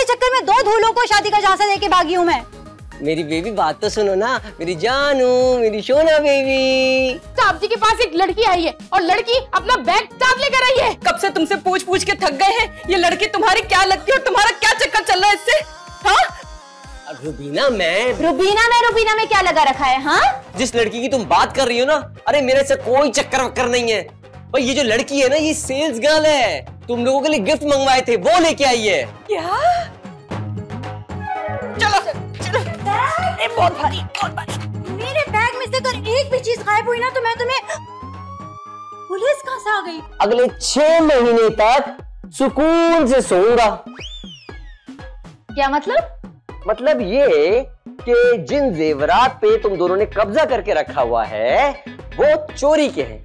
चक्कर में 2 दूल्हों को शादी का झांसा देके भागी हूँ मैं। मेरी बेबी बात तो सुनो ना, मेरी जानू, मेरी सोना बेबी। साहब जी के पास एक लड़की आई है और लड़की अपना बैग साथ लेकर आई है। कब से तुमसे पूछ पूछ के थक गए हैं, ये लड़की तुम्हारी क्या लगती है और तुम्हारा क्या चक्कर चल रहा है इससे? हाँ रुबीना में क्या लगा रखा है? हाँ, जिस लड़की की तुम बात कर रही हो ना, अरे मेरे से कोई चक्कर वक्कर नहीं है भाई। ये जो लड़की है ना, ये सेल्स गर्ल है, तुम लोगों के लिए गिफ्ट मंगवाए थे वो लेके आई है। क्या? चलो चलो, बहुत भारी, बहुत भारी। मेरे बैग में से अगर एक भी चीज गायब हुई ना तो मैं तुम्हें, पुलिस कहाँ से आ गई? अगले 6 महीने तक सुकून से सोऊंगा। क्या मतलब? मतलब ये कि जिन जेवरात पे तुम दोनों ने कब्जा करके रखा हुआ है वो चोरी के हैं।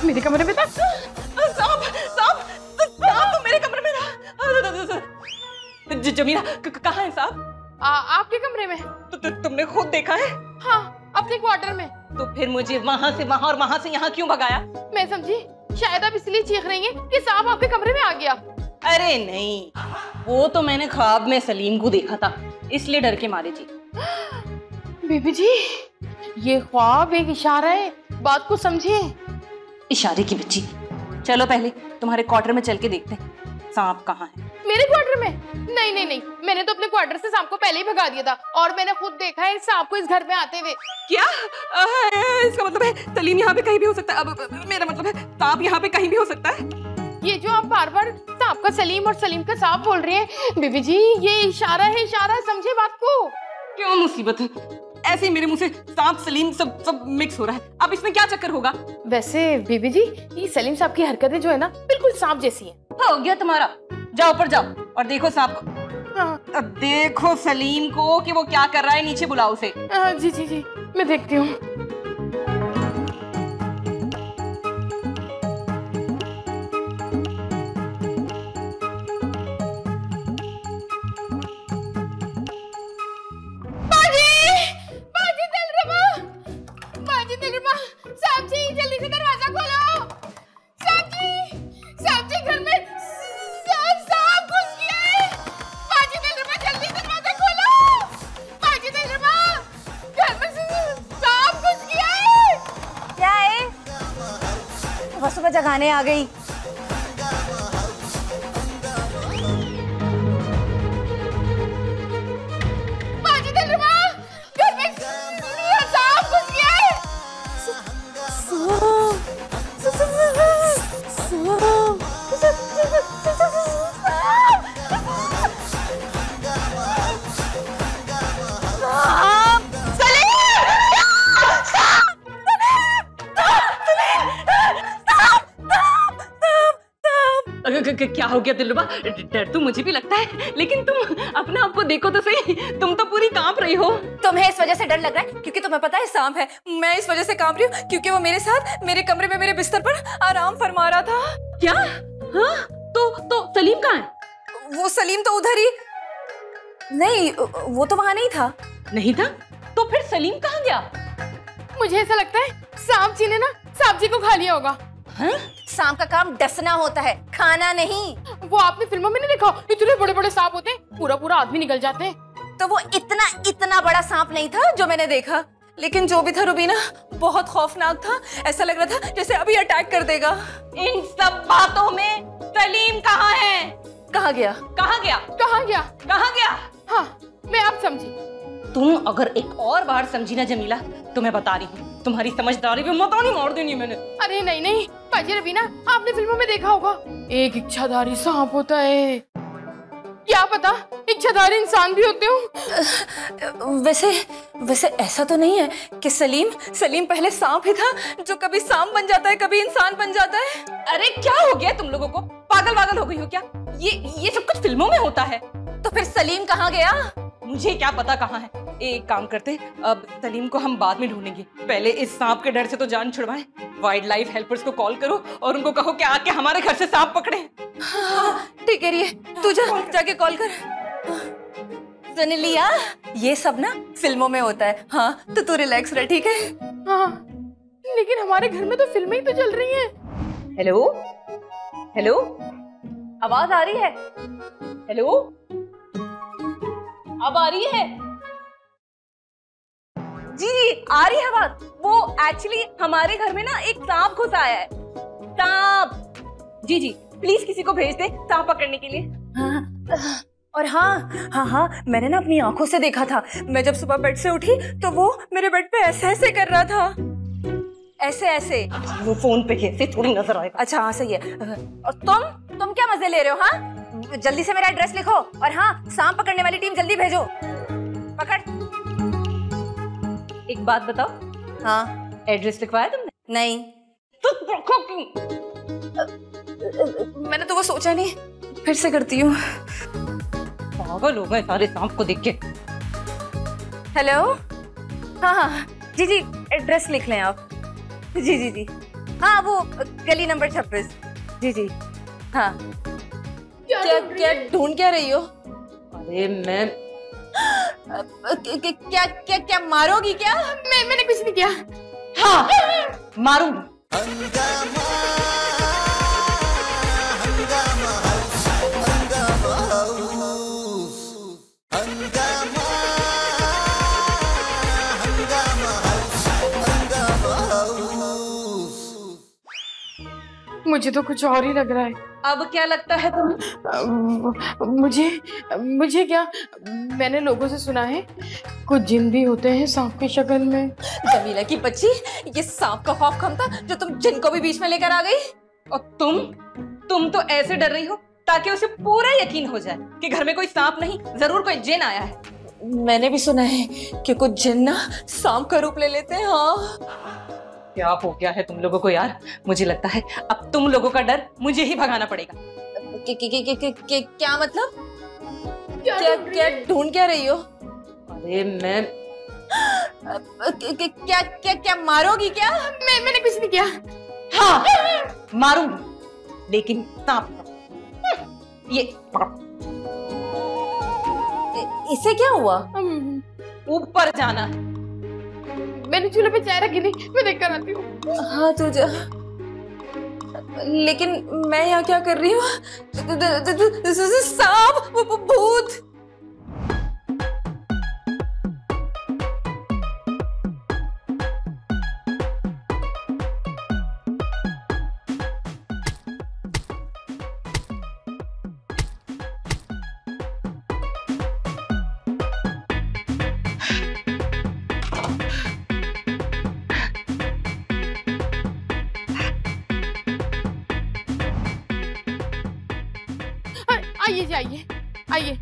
मेरे कमरे में था। सांप तो मेरे कमरे में था। जमीला कहाँ है सांप? आपके कमरे में। तुमने खुद देखा है? हाँ, अपने क्वार्टर में। तो फिर मुझे वहाँ से वहाँ और वहाँ से यहाँ क्यों भगाया? मैं समझी शायद आप इसलिए चीख रही हैं कि सांप आपके कमरे में आ गया। अरे नहीं, वो तो मैंने ख्वाब में सलीम को देखा था, इसलिए डर के मारे जी। बीबी जी, ये ख्वाब एक इशारा है, बात को समझिए। इशारे की बच्ची, चलो पहले तुम्हारे क्वार्टर में चल के देखते हैं सांप कहाँ है। मेरे क्वार्टर में? नहीं नहीं नहीं, मैंने तो अपने क्वार्टर से सांप को पहले ही भगा दिया था और मैंने खुद देखा है सांप को इस घर में आते हुए। क्या? इसका मतलब है सलीम यहाँ पे कहीं भी हो सकता है। अब मेरा मतलब है सांप यहाँ पे कहीं भी हो सकता है। ये जो आप बार बार सांप का सलीम और सलीम का सांप बोल रहे हैं बीबी जी, ये इशारा है, इशारा, समझे बात को। क्यों मुसीबत है, ऐसे ही मेरे मुंह से सांप सलीम सब मिक्स हो रहा है। अब इसमें क्या चक्कर होगा? वैसे बीबी जी, ये सलीम साहब की हरकतें जो है ना बिल्कुल सांप जैसी हैं। हो गया तुम्हारा, जाओ ऊपर जाओ और देखो सांप को। हाँ। देखो सलीम को कि वो क्या कर रहा है, नीचे बुलाओ उसे। जी जी जी, मैं देखती हूँ। सुबह जगाने आ गई। क्या हो गया दिलरुबा? डर तो मुझे भी लगता है, लेकिन तुम अपने आप को देखो तो सही, तुम तो पूरी कांप रही हो। तुम्हें इस वजह से डर लग रहा है क्योंकि तुम्हें पता है सांप है। मैं इस वजह से कांप रही हूँ क्योंकि वो मेरे साथ मेरे कमरे में मेरे बिस्तर पर आराम फरमा रहा था। क्या? हाँ? तो सलीम कहाँ है? वो सलीम तो उधर ही। नहीं, वो तो वहाँ नहीं था। नहीं था? तो फिर सलीम कहाँ गया? मुझे ऐसा लगता है सांप जी ने ना सांप जी को खा लिया होगा। हाँ? सांप का काम डसना होता है, खाना नहीं। वो आपने फिल्मों में नहीं देखा, इतने बड़े बड़े सांप होते हैं, पूरा पूरा आदमी निकल जाते हैं। तो वो इतना बड़ा सांप नहीं था जो मैंने देखा, लेकिन जो भी था रुबीना बहुत खौफनाक था। ऐसा लग रहा था जैसे अभी अटैक कर देगा। इन सब बातों में सलीम कहाँ है? कहाँ गया? कहाँ गया? कहाँ गया? कहाँ गया? हाँ, मैं अब समझी। तुम अगर एक और बार समझी ना जमीला तो मैं बता रही हूँ तुम्हारी समझदारी पे मतानी मार देनी मैंने। अरे नहीं नहीं पाजी रवीना, आपने फिल्मों में देखा होगा एक इच्छाधारी सांप होता है। क्या पता इच्छाधार इंसान भी होते हो। वैसे ऐसा तो नहीं है कि सलीम पहले सांप ही था जो कभी सांप बन जाता है कभी इंसान बन जाता है। अरे क्या हो गया तुम लोगों को, पागल हो गई हो क्या? ये सब कुछ फिल्मों में होता है। तो फिर सलीम कहाँ गया? मुझे क्या पता कहाँ है। एक काम करते, अब सलीम को हम बाद में ढूंढेंगे, पहले इस सांप के डर से तो जान छुड़वाएं। वाइल्ड लाइफ हेल्पर्स को कॉल करो और उनको कहो कि आके हमारे घर से सांप पकड़े। हाँ, ठीक है रिया, तू जाके कॉल कर। सुन लिया, ये सब ना फिल्मों में होता है। हाँ तो तू रिलैक्स रह, ठीक है? हाँ, लेकिन हमारे घर में तो फिल्में ही तो चल रही हैं। हेलो, आवाज आ रही है? हेलो, अब आ रही है? जी आ रही है आवाज। वो एक्चुअली हमारे घर में ना एक सांप घुस आया है। सांप। जी प्लीज किसी को भेज दे सांप पकड़ने के लिए। और हाँ, मैंने ना अपनी आंखों से देखा था। मैं जब सुबह बेड से उठी तो वो मेरे बेड पे ऐसे कर रहा था, ऐसे। वो फोन पे कैसे थोड़ी नजर आएगा। अच्छा हाँ सही है। और तुम क्या मजे ले रहे हो? हाँ जल्दी से मेरा एड्रेस लिखो और हाँ सांप पकड़ने वाली टीम जल्दी भेजो। पकड़। एक बात बताओ। हाँ एड्रेस लिखवाया तुमने? नहीं। तो रखो क्यों? मैंने तो वो सोचा नहीं, फिर से करती हूँ। पागल हो गए सारे सांप को देख के। हेलो, हाँ जी एड्रेस लिख लें आप। जी हाँ वो गली नंबर 26। जी हाँ। क्या ढूंढ क्या रही हो? अरे मैं क्या मारोगी क्या? मैंने कुछ नहीं किया। हाँ मारूंगी। मुझे तो कुछ और ही लग रहा है। अब क्या लगता है तुम्हें? मुझे क्या, मैंने लोगों से सुना है कुछ जिन भी होते हैं सांप की शक्ल में। जमीला की बच्ची, ये सांप का खौफ कम था जो तुम जिन को भी बीच में लेकर आ गई। और तुम तो ऐसे डर रही हो ताकि उसे पूरा यकीन हो जाए कि घर में कोई सांप नहीं, जरूर कोई जिन आया है। मैंने भी सुना है कि कुछ जिन ना सांप का रूप ले लेते हैं। हाँ क्या हो गया है तुम लोगों को यार? मुझे लगता है अब तुम लोगों का डर मुझे ही भगाना पड़ेगा। क्या मतलब? क्या ढूंढ क्या रही हो? अरे मैं क्या मारोगी क्या? मैंने कुछ नहीं किया। हाँ मारूंगी, लेकिन सांप ये इसे क्या हुआ? ऊपर जाना। मैंने चूल्हे पे चाय रखी थी, मैं देख कर आती हूँ। हाँ तू जा, लेकिन मैं यहाँ क्या कर रही हूँ? सांप, भूत। आइए।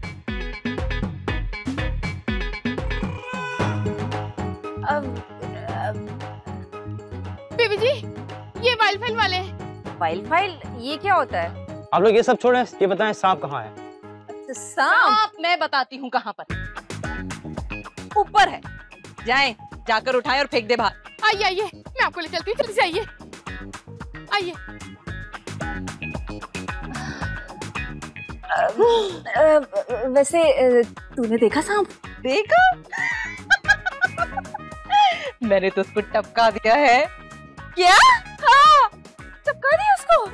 बेबी जी, ये वाइल्ड फाइल वाले हैं। वाइल्ड फाइल ये क्या होता है? आप लोग ये सब छोड़ें, ये बताएं सांप कहाँ है? सांप मैं बताती हूँ कहाँ पर। ऊपर है, जाएं, जाकर उठाएं और फेंक दे बाहर। आइए, मैं आपको ले चलती हूँ, जल्दी से आइए। वैसे तूने देखा सांप? देखा? मैंने तो उसको टपका दिया है। क्या? हाँ, टपका दिया उसको।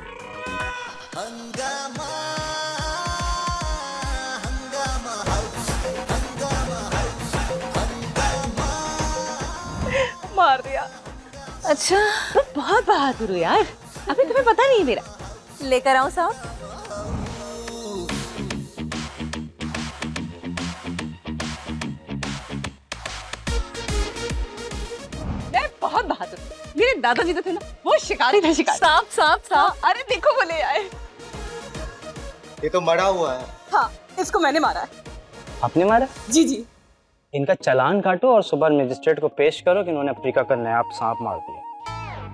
मार दिया। अच्छा, तो बहुत बहादुर हो यार। अभी तुम्हें पता नहीं मेरा। लेकर आऊं सांप? बहुत बहादुर। मेरे दादाजी तो थे ना, वो शिकारी थे, शिकारी। सांप। अरे देखो वो ले आए। ये तो मरा हुआ है। हाँ, इसको मैंने मारा है। आपने मारा? जी जी। इनका चालान काटो और सुबह मजिस्ट्रेट को पेश करो कि इन्होंने अफ्रीका का नायाब सांप मार दिया।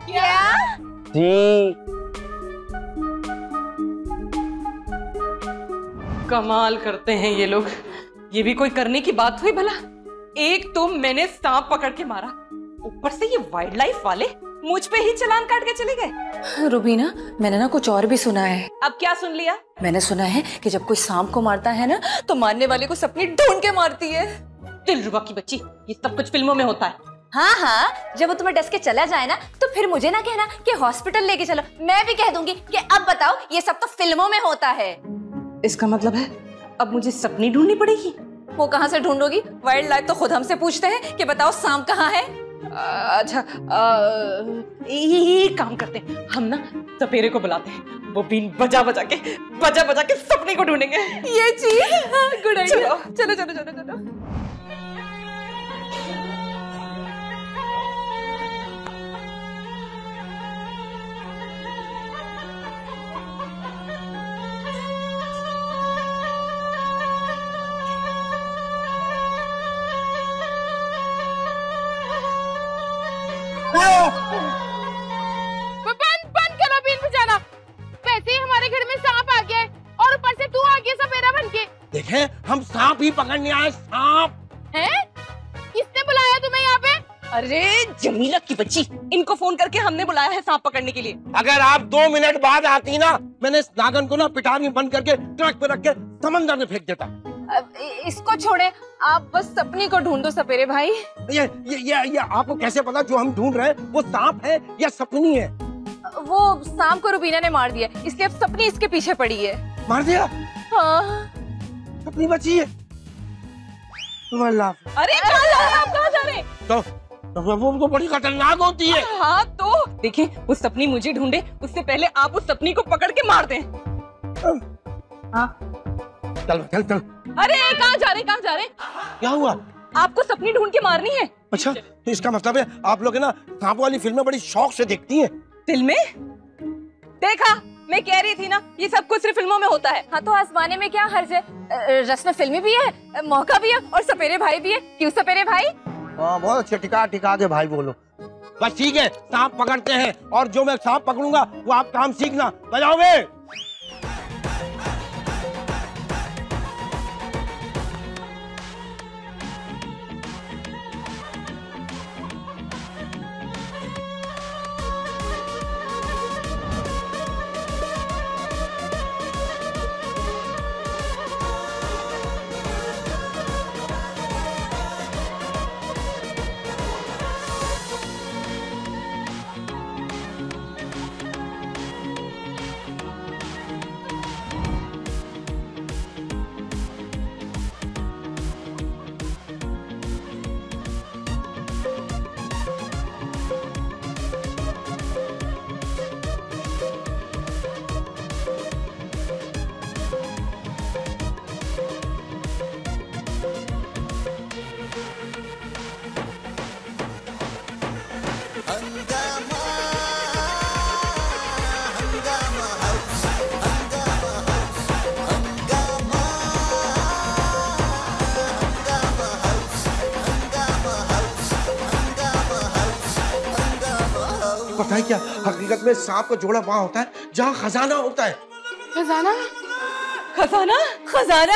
क्या? जी। कमाल करते हैं ये लोग। ये भी कोई करने की बात हुई भला? एक तो मैंने सांप पकड़ के मारा, ऊपर से ये वाइल्ड लाइफ वाले मुझ पे ही चालान काट के चले गए। रुबीना, मैंने ना कुछ और भी सुना है। अब क्या सुन लिया? मैंने सुना है कि जब कोई सांप को मारता है ना, तो मारने वाले को सपनी ढूंढ के मारती है। दिलरुबा की बच्ची, ये सब कुछ फिल्मों में होता है। हाँ हाँ, जब वो तुम्हें डस के चला जाए ना, तो फिर मुझे ना कहना कि हॉस्पिटल लेके चलो। मैं भी कह दूंगी कि अब बताओ, ये सब तो फिल्मों में होता है। इसका मतलब है अब मुझे सपनी ढूंढनी पड़ेगी। वो कहाँ से ढूंढोगी? वाइल्ड लाइफ तो खुद हमसे पूछते हैं कि बताओ सांप कहाँ है। अच्छा, ये काम करते हैं, हम ना सपेरे को बुलाते हैं, वो बीन बजा बजा के सपने को ढूंढेंगे। ये चीज गुड आइडिया। चलो चलो चलो चलो। बंद करो बीन बजाना। वैसे ही हमारे घर में सांप आ गया है और ऊपर से तू आ गया सपेरा बन के। देखें, हम सांप ही पकड़ने आए। सांप हैं? किसने बुलाया तुम्हें यहाँ पे? अरे जमीला की बच्ची, इनको फोन करके हमने बुलाया है सांप पकड़ने के लिए। अगर आप 2 मिनट बाद आती ना, मैंने इस नागन को ना पिटार में बंद करके ट्रक पे रख के समंदर में फेंक देता। इसको छोड़े, आप बस सपनी को ढूंढो सपेरे भाई। ये आपको कैसे पता जो हम ढूंढ रहे हैं वो सांप है या सपनी है? वो सांप को रुबीना ने मार दिया, इसलिए अब सपनी इसके पीछे पड़ी है। मार दिया? हाँ। सपनी बची है? अरे कहाँ जा रहे हैं आप? कहाँ जा रहे हैं? तो वो तो बड़ी खतरनाक होती है। हाँ तो देखिए, वो सपनी मुझे ढूंढे उससे पहले आप उस सपनी को पकड़ के मार दें। हाँ। चल चल चल। अरे कहाँ जा रहे? कहाँ जा रहे? क्या हुआ? आपको सपनी ढूंढ के मारनी है। अच्छा, तो इसका मतलब है आप लोग है ना सांप वाली फिल्में बड़ी शौक से देखती हैं। फिल्में? देखा, मैं कह रही थी ना, ये सब कुछ सिर्फ फिल्मों में होता है। हाँ तो आजमाने में क्या हर्ज है? रस्म फिल्मी भी है, मौका भी है और सपेरे भाई भी है। क्यों सपेरे भाई? हाँ, बहुत अच्छे, टिका के भाई बोलो। बस ठीक है, सांप पकड़ते हैं और जो मैं सांप पकड़ूंगा वो आप काम सीखना। बजाओगे? पता है क्या, हकीकत में सांप का जोड़ा वहाँ होता है जहाँ खजाना होता है। खजाना? खजाना? खजाना?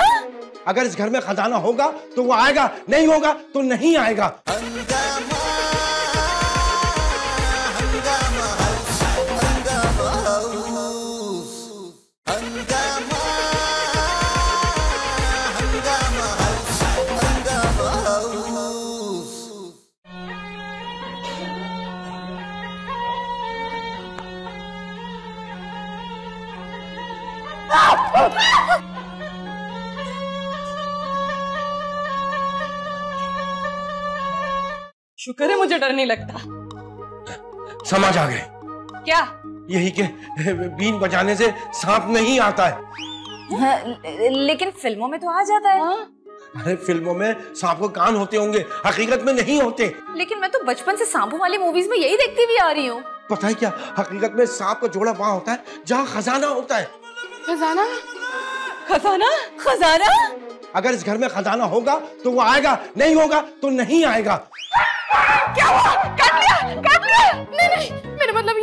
अगर इस घर में खजाना होगा तो वो आएगा, नहीं होगा तो नहीं आएगा। शुक्र है मुझे डर नहीं लगता। समझ आ गए क्या? यही कि बीन बजाने से सांप नहीं आता है। हाँ, लेकिन फिल्मों में तो आ जाता है। अरे फिल्मों में सांप को कान होते होंगे, हकीकत में नहीं होते। लेकिन मैं तो बचपन से सांपों वाली मूवीज में यही देखती हुई आ रही हूँ। पता है क्या, हकीकत में सांप का जोड़ा वहाँ होता है जहाँ खजाना होता है। खजाना? खजाना? खजाना? अगर इस घर में खजाना होगा तो वो आएगा, नहीं होगा तो नहीं आएगा। क्या हुआ? काट लिया, काट लिया। नहीं नहीं, मेरा मतलब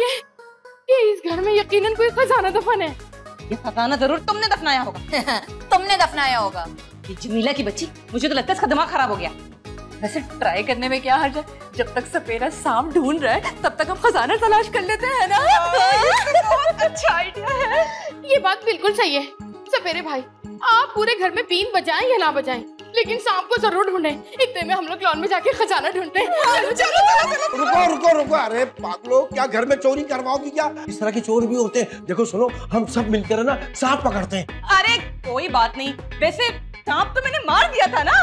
ये इस घर में यकीनन कोई खजाना दफन है। ये खजाना जरूर तुमने दफनाया होगा। तुमने दफनाया होगा। ये जमीला की बच्ची, मुझे तो लगता है इसका दिमाग खराब हो गया। वैसे ट्राई करने में क्या हर्ज है? जब तक सपेरा सांप ढूंढ रहा है तब तक हम खजाना तलाश कर लेते हैं ना। बहुत अच्छा आइडिया है। ये बात बिल्कुल सही है सपेरे भाई। आप पूरे घर में बीन बजाएं या ना बजाएं, लेकिन सांप को जरूर ढूंढें। इतने में हम लोग लॉन में जाके खजाना ढूंढते हैं। चलो चलो चलो चलो। रुको रुको रुको, अरे पागलो, क्या घर में चोरी करवाओगी क्या? इस तरह के चोर भी होते हैं। देखो सुनो, हम सब मिलकर ना सांप पकड़ते हैं। अरे कोई बात नहीं, वैसे सांप तो मैंने मार दिया था ना।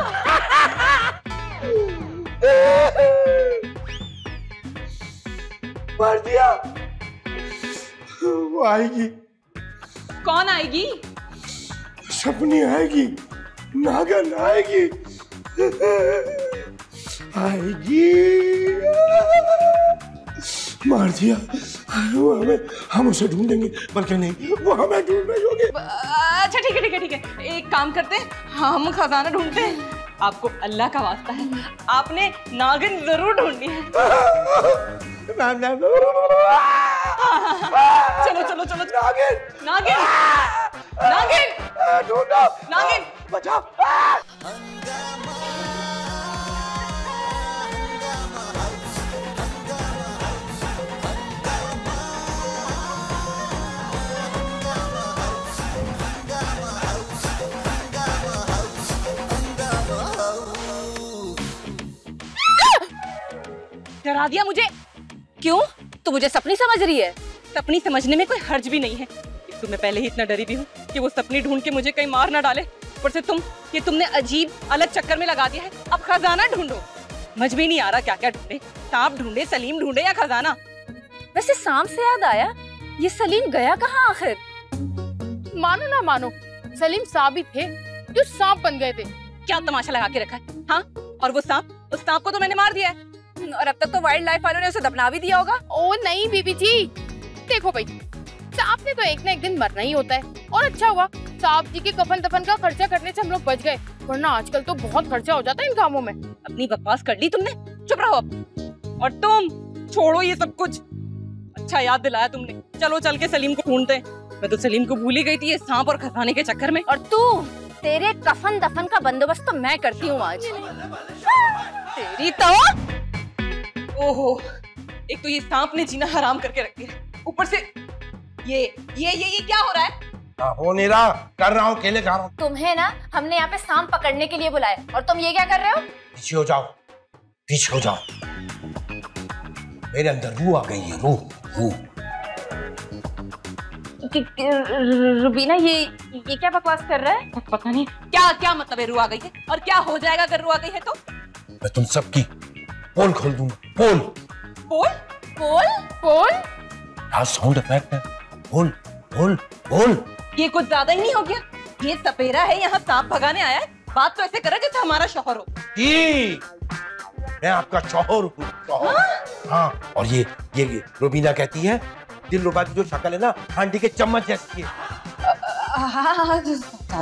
मार दिया? वो आएगी। कौन आएगी? सपनी आएगी, नागन आएगी, आएगी। मार दिया। वो हम उसे ढूंढेंगे, बल्कि नहीं, वो हमें ढूंढ रही होगी। अच्छा ठीक है ठीक है ठीक है, एक काम करते हैं, हम खजाना ढूंढते हैं। आपको अल्लाह का वास्ता है, आपने नागिन जरूर ढूंढनी है। चलो चलो चलो। नागिन नागिन नागिन ढूंढो, नागिन बचाओ। डरा दिया मुझे। क्यों? तू मुझे सपनी समझ रही है? सपनी समझने में कोई हर्ज भी नहीं है। तो मैं पहले ही इतना डरी भी हूँ कि वो सपनी ढूंढ के मुझे कहीं मार ना डाले। ऊपर से तुमने अजीब अलग चक्कर में लगा दिया है। अब खजाना ढूंढो। समझ भी नहीं आ रहा क्या क्या ढूंढे, सांप ढूंढे, सलीम ढूंढे या खजाना। वैसे सांप से याद आया, ये सलीम गया कहाँ आखिर? मानो ना मानो, सलीम सांप ही थे जो सांप बन गए थे। क्या तमाशा लगा के रखा है? हाँ, और वो सांप, उस सांप को तो मैंने मार दिया है, और अब तक तो वाइल्ड लाइफ वालों ने उसे दफना भी दिया होगा। ओ नहीं बीबी जी, देखो भाई, सांप ने तो एक ना एक दिन मरना ही होता है। और अच्छा हुआ सांप जी के कफन दफन का खर्चा करने से हम लोग बच गए, वरना आजकल तो बहुत खर्चा हो जाता है इन कामों में। अपनी बकवास कर ली तुमने, चुप रहो अब। और तुम छोड़ो ये सब कुछ, अच्छा याद दिलाया तुमने। चलो चल के सलीम को ढूंढते हैं। मैं तो सलीम को भूल ही गई थी ये सांप और खजाने के चक्कर में। और तू, तेरे कफन दफन का बंदोबस्त तो मैं करती हूँ आज। तेरी तो ओहो, एक तो ये सांप ने जीना हराम करके रख दिया, ऊपर से ये क्या हो रहा है? हो नहीं रहा, कर रहा हूँ, केले खा रहा हूँ। तुम्हें ना हमने यहाँ पे सांप पकड़ने के लिए बुलाया, और तुम ये क्या कर रहे हो? पीछे हो जाओ, पीछे हो जाओ। मेरे अंदर रूह आ गई है, रूह। रुबीना, ये क्या बकवास कर रहा है? पता नहीं क्या मतलब है रूह आ गई है, और क्या हो जाएगा अगर रूह आ गई है तो? मैं तुम सबकी पोल खोल दूंगा। पोल पोल पोल पोल यार, साउंड इफेक्ट है। पोल पोल पोल। ये कुछ ज्यादा ही नहीं हो गया? ये सपेरा है, यहाँ सांप भगाने आया है। बात तो ऐसे करे जैसे हमारा शौहर हो। जी, मैं आपका शौहर हूँ, शौहर। हाँ, और ये रुबीना कहती है दिलरुबा की जो शक्ल है ना, हांडी के चम्मच जैसी है।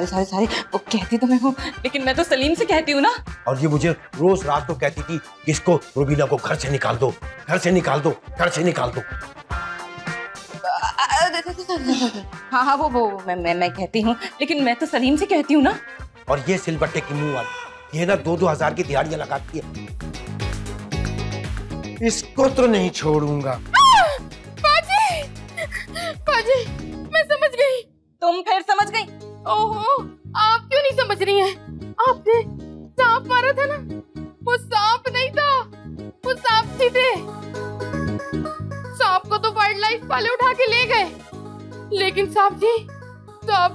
सारी वो कहती तो मैं हूँ, लेकिन मैं तो सलीम से कहती हूँ ना। और ये मुझे रोज रात को कहती थी, इसको रुबीना को घर से निकाल दो, घर से निकाल दो, घर से निकाल दो। हाँ वो मैं कहती हूँ, लेकिन मैं तो सलीम से कहती हूँ ना। और ये सिलबट्टे की मुंह वाली, ये ना 2-2 हजार की दिहाड़ियां लगाती है। इसको तो नहीं छोड़ूंगा। बाजी, मैं समझ गई। तुम फिर समझ गई? ओहो, आप क्यों नहीं समझ रही हैं? आपने सांप मारा था ना, वो सांप नहीं था, वो सांप थे। सांप को तो वाइल्ड लाइफ वाले उठा के ले गए, लेकिन सांप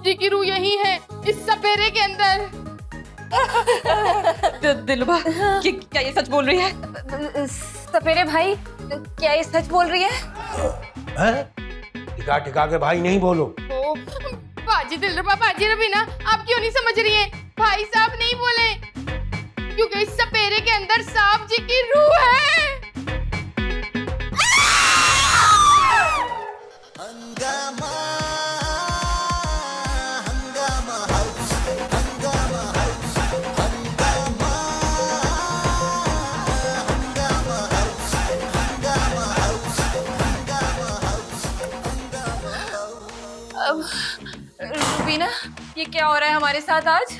जी की रूह यही है, इस सपेरे के अंदर। दिलरुबा, क्या ये सच बोल रही है? सपेरे भाई, क्या ये सच बोल रही है? टिका टिका के भाई नहीं बोलो। ओ, बाजी दिलरुबा, बाजी रुबीना, आप क्यों नहीं समझ रही हैं? भाई साहब नहीं बोले, क्योंकि इस सपेरे के अंदर सांप जी की रूह है। हंगामा, हंगामा हाउस, हंगामा हाउस। क्या हो रहा है हमारे साथ आज?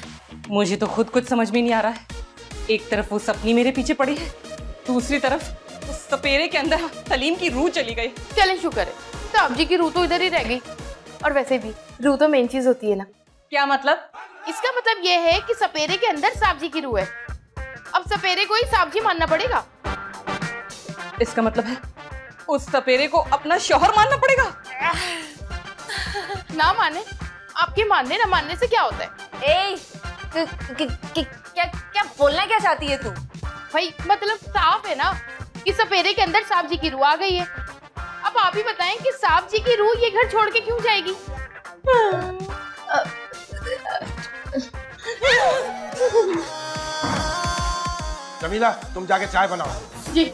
मुझे तो खुद कुछ समझ में नहीं आ रहा है। एक तरफ वो सपनी मेरे पीछे पड़ी है, दूसरी तरफ उस सपेरे के अंदर सलीम की रूह चली गई। चलें शुक्र है, साहब जी की रूह तो इधर ही रह गई। और वैसे भी रूह तो मेन चीज होती है ना। क्या मतलब? इसका मतलब ये है कि सपेरे के अंदर साहब जी की रूह है। अब सपेरे को ही साहब जी मानना पड़ेगा। इसका मतलब है उस सपेरे को अपना शौहर मानना पड़ेगा। ना माने, आपके मानने ना मानने से क्या होता है? ए, क्या बोलना क्या चाहती है तू? भाई मतलब साफ है ना कि सपेरे के अंदर साहब जी की रूह आ गई है। अब आप ही बताएं कि साहब जी की रूह ये घर छोड़ के क्यों जाएगी? जमीला, तुम जाके चाय बनाओ। जी।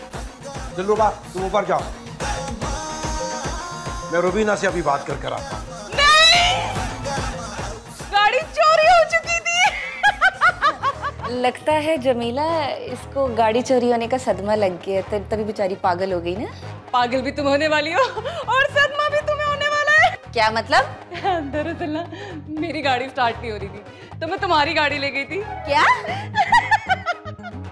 दिलरुबा, तुम ऊपर जाओ, मैं रुबीना से अभी बात कर कर आता हूँ। गाड़ी चोरी हो चुकी थी। लगता है जमीला इसको गाड़ी चोरी होने का सदमा लग गया, तभी बेचारी पागल हो गई ना। पागल भी तुम होने वाली हो और सदमा भी तुम्हें होने वाला है। क्या मतलब? दरअसल ना मेरी गाड़ी स्टार्ट नहीं हो रही थी तो मैं तुम्हारी गाड़ी ले गई थी। क्या?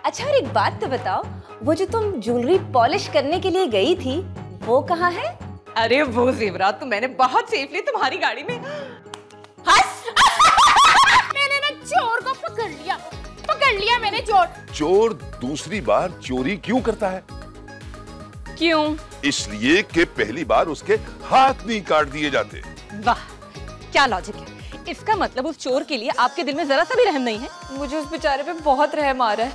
अच्छा, और एक बात तो बताओ, वो जो तुम ज्वेलरी पॉलिश करने के लिए गई थी वो कहाँ है? अरे वो जेवरात तो मैंने बहुत सेफली तुम्हारी गाड़ी में। हंस। मैंने ना चोर को पकड़ लिया मैंने चोर। चोर दूसरी बार चोरी क्यों करता है? क्यों? इसलिए कि पहली बार उसके हाथ नहीं काट दिए जाते। वाह, क्या लॉजिक है। इसका मतलब उस चोर के लिए आपके दिल में जरा सा भी रहम नहीं है। मुझे उस बेचारे पे बहुत रहम आ रहा है।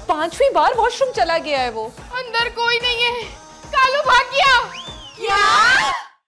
5वीं बार वॉशरूम चला गया है वो। अंदर कोई नहीं है, कालू भाग गया। क्या?